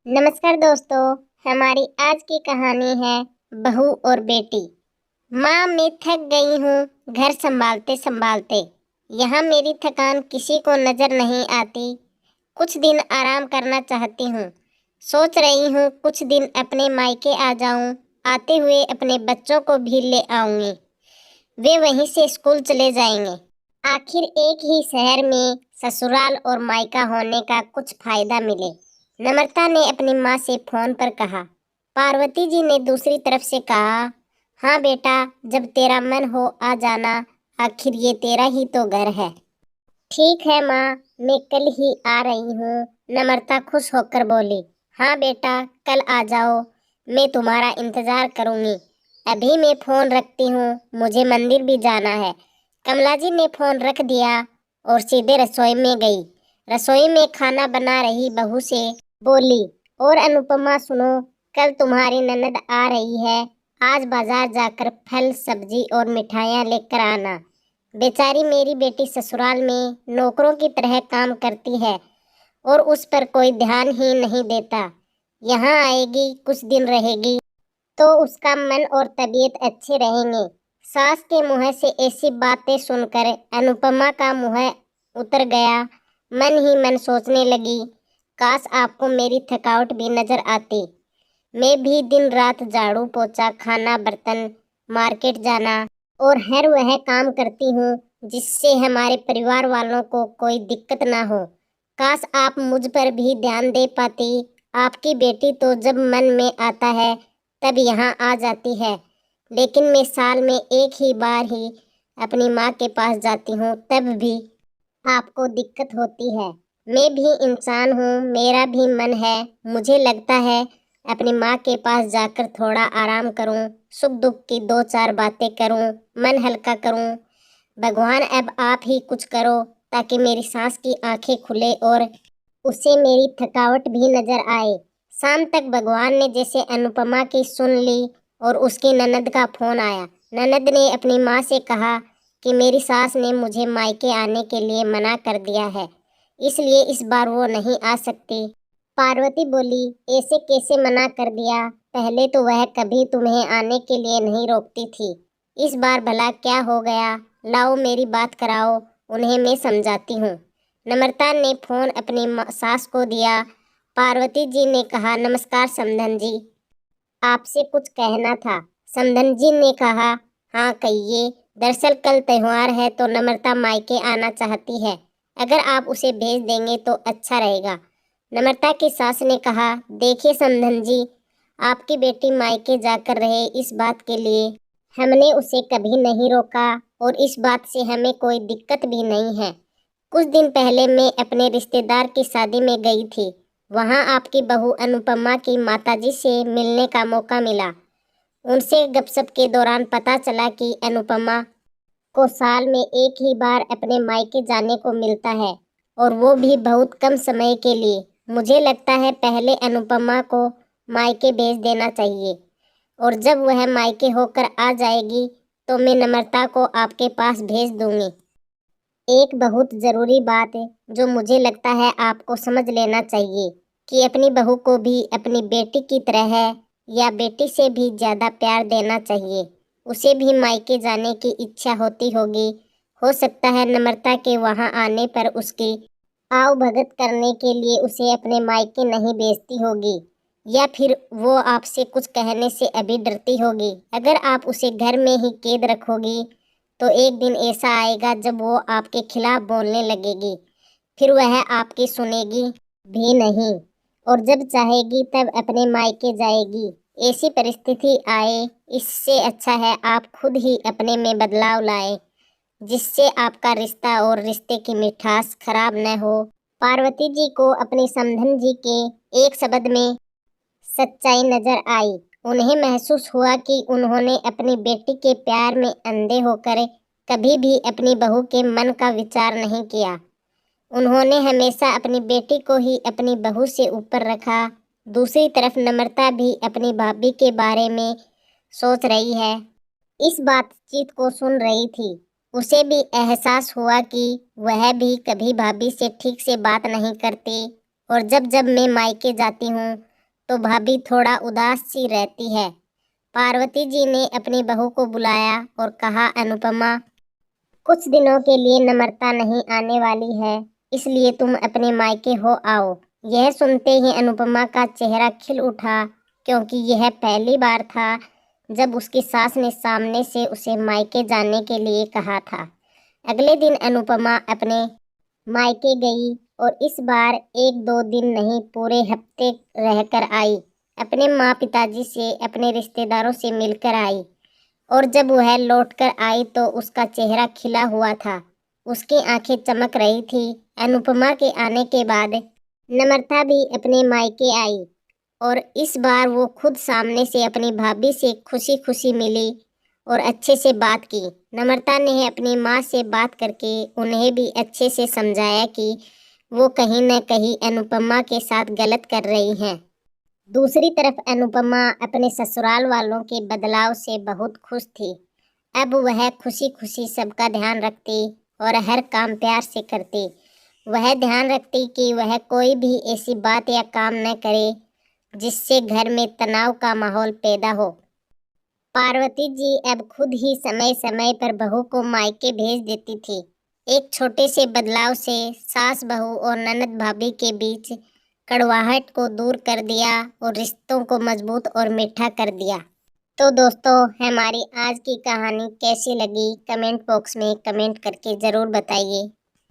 नमस्कार दोस्तों। हमारी आज की कहानी है बहू और बेटी। माँ, मैं थक गई हूँ घर संभालते संभालते। यहाँ मेरी थकान किसी को नजर नहीं आती। कुछ दिन आराम करना चाहती हूँ। सोच रही हूँ कुछ दिन अपने मायके आ जाऊँ। आते हुए अपने बच्चों को भी ले आऊंगी। वे वहीं से स्कूल चले जाएंगे। आखिर एक ही शहर में ससुराल और मायका होने का कुछ फायदा मिले। नम्रता ने अपनी माँ से फोन पर कहा। पार्वती जी ने दूसरी तरफ से कहा, हाँ बेटा, जब तेरा मन हो आ जाना। आखिर ये तेरा ही तो घर है। ठीक है माँ, मैं कल ही आ रही हूँ। नम्रता खुश होकर बोली। हाँ बेटा, कल आ जाओ। मैं तुम्हारा इंतजार करूंगी। अभी मैं फोन रखती हूँ, मुझे मंदिर भी जाना है। कमला जी ने फोन रख दिया और सीधे रसोई में गई। रसोई में खाना बना रही बहू से बोली, और अनुपमा सुनो, कल तुम्हारी ननद आ रही है। आज बाजार जाकर फल सब्जी और मिठाइयाँ लेकर आना। बेचारी मेरी बेटी ससुराल में नौकरों की तरह काम करती है और उस पर कोई ध्यान ही नहीं देता। यहाँ आएगी, कुछ दिन रहेगी तो उसका मन और तबीयत अच्छे रहेंगे। सास के मुंह से ऐसी बातें सुनकर अनुपमा का मुंह उतर गया। मन ही मन सोचने लगी, काश आपको मेरी थकावट भी नजर आती। मैं भी दिन रात झाड़ू पोछा, खाना बर्तन, मार्केट जाना और हर वह काम करती हूँ जिससे हमारे परिवार वालों को कोई दिक्कत ना हो। काश आप मुझ पर भी ध्यान दे पाती। आपकी बेटी तो जब मन में आता है तब यहाँ आ जाती है, लेकिन मैं साल में एक ही बार ही अपनी माँ के पास जाती हूँ, तब भी आपको दिक्कत होती है। मैं भी इंसान हूँ, मेरा भी मन है। मुझे लगता है अपनी माँ के पास जाकर थोड़ा आराम करूँ, सुख दुख की दो चार बातें करूँ, मन हल्का करूँ। भगवान, अब आप ही कुछ करो ताकि मेरी सास की आंखें खुले और उसे मेरी थकावट भी नजर आए। शाम तक भगवान ने जैसे अनुपमा की सुन ली और उसकी ननद का फोन आया। ननद ने अपनी माँ से कहा कि मेरी सास ने मुझे मायके आने के लिए मना कर दिया है, इसलिए इस बार वो नहीं आ सकती। पार्वती बोली, ऐसे कैसे मना कर दिया? पहले तो वह कभी तुम्हें आने के लिए नहीं रोकती थी। इस बार भला क्या हो गया? लाओ मेरी बात कराओ, उन्हें मैं समझाती हूँ। नम्रता ने फोन अपनी सास को दिया। पार्वती जी ने कहा, नमस्कार समधन जी, आपसे कुछ कहना था। समधन जी ने कहा, हाँ कहिए। दरअसल कल त्योहार है तो नम्रता मायके आना चाहती है। अगर आप उसे भेज देंगे तो अच्छा रहेगा। नम्रता की सास ने कहा, देखिए समधन जी, आपकी बेटी मायके जाकर रहे, इस बात के लिए हमने उसे कभी नहीं रोका और इस बात से हमें कोई दिक्कत भी नहीं है। कुछ दिन पहले मैं अपने रिश्तेदार की शादी में गई थी। वहां आपकी बहू अनुपमा की माताजी से मिलने का मौका मिला। उनसे गपशप के दौरान पता चला कि अनुपमा को साल में एक ही बार अपने मायके जाने को मिलता है, और वो भी बहुत कम समय के लिए। मुझे लगता है पहले अनुपमा को मायके भेज देना चाहिए, और जब वह मायके होकर आ जाएगी तो मैं नम्रता को आपके पास भेज दूंगी। एक बहुत जरूरी बात है जो मुझे लगता है आपको समझ लेना चाहिए कि अपनी बहू को भी अपनी बेटी की तरह है या बेटी से भी ज्यादा प्यार देना चाहिए। उसे भी मायके जाने की इच्छा होती होगी। हो सकता है नम्रता के वहां आने पर उसकी आओ भगत करने के लिए उसे अपने मायके नहीं भेजती होगी, या फिर वो आपसे कुछ कहने से अभी डरती होगी। अगर आप उसे घर में ही कैद रखोगी तो एक दिन ऐसा आएगा जब वो आपके खिलाफ बोलने लगेगी। फिर वह आपकी सुनेगी भी नहीं, और जब चाहेगी तब अपने मायके जाएगी। ऐसी परिस्थिति आए, इससे अच्छा है आप खुद ही अपने में बदलाव लाएं, जिससे आपका रिश्ता और रिश्ते की मिठास खराब न हो। पार्वती जी को अपने समधन जी के एक शब्द में सच्चाई नजर आई। उन्हें महसूस हुआ कि उन्होंने अपनी बेटी के प्यार में अंधे होकर कभी भी अपनी बहू के मन का विचार नहीं किया। उन्होंने हमेशा अपनी बेटी को ही अपनी बहू से ऊपर रखा। दूसरी तरफ नम्रता भी अपनी भाभी के बारे में सोच रही है, इस बातचीत को सुन रही थी। उसे भी एहसास हुआ कि वह भी कभी भाभी से ठीक से बात नहीं करती, और जब जब मैं मायके जाती हूँ तो भाभी थोड़ा उदास सी रहती है। पार्वती जी ने अपनी बहू को बुलाया और कहा, अनुपमा, कुछ दिनों के लिए नम्रता नहीं आने वाली है, इसलिए तुम अपने मायके हो आओ। यह सुनते ही अनुपमा का चेहरा खिल उठा, क्योंकि यह पहली बार था जब उसकी सास ने सामने से उसे मायके जाने के लिए कहा था। अगले दिन अनुपमा अपने मायके गई और इस बार एक दो दिन नहीं, पूरे हफ्ते रहकर आई। अपने माँ पिताजी से, अपने रिश्तेदारों से मिलकर आई। और जब वह लौटकर आई तो उसका चेहरा खिला हुआ था, उसकी आंखें चमक रही थी। अनुपमा के आने के बाद नम्रता भी अपने मायके आई और इस बार वो खुद सामने से अपनी भाभी से खुशी खुशी मिली और अच्छे से बात की। नम्रता ने अपनी माँ से बात करके उन्हें भी अच्छे से समझाया कि वो कहीं न कहीं अनुपमा के साथ गलत कर रही हैं। दूसरी तरफ अनुपमा अपने ससुराल वालों के बदलाव से बहुत खुश थी। अब वह खुशी खुशी सबका ध्यान रखती और हर काम प्यार से करती। वह ध्यान रखती कि वह कोई भी ऐसी बात या काम न करे जिससे घर में तनाव का माहौल पैदा हो। पार्वती जी अब खुद ही समय समय पर बहू को मायके भेज देती थी। एक छोटे से बदलाव से सास बहू और ननद भाभी के बीच कड़वाहट को दूर कर दिया और रिश्तों को मजबूत और मीठा कर दिया। तो दोस्तों, हमारी आज की कहानी कैसी लगी कमेंट बॉक्स में कमेंट करके ज़रूर बताइए।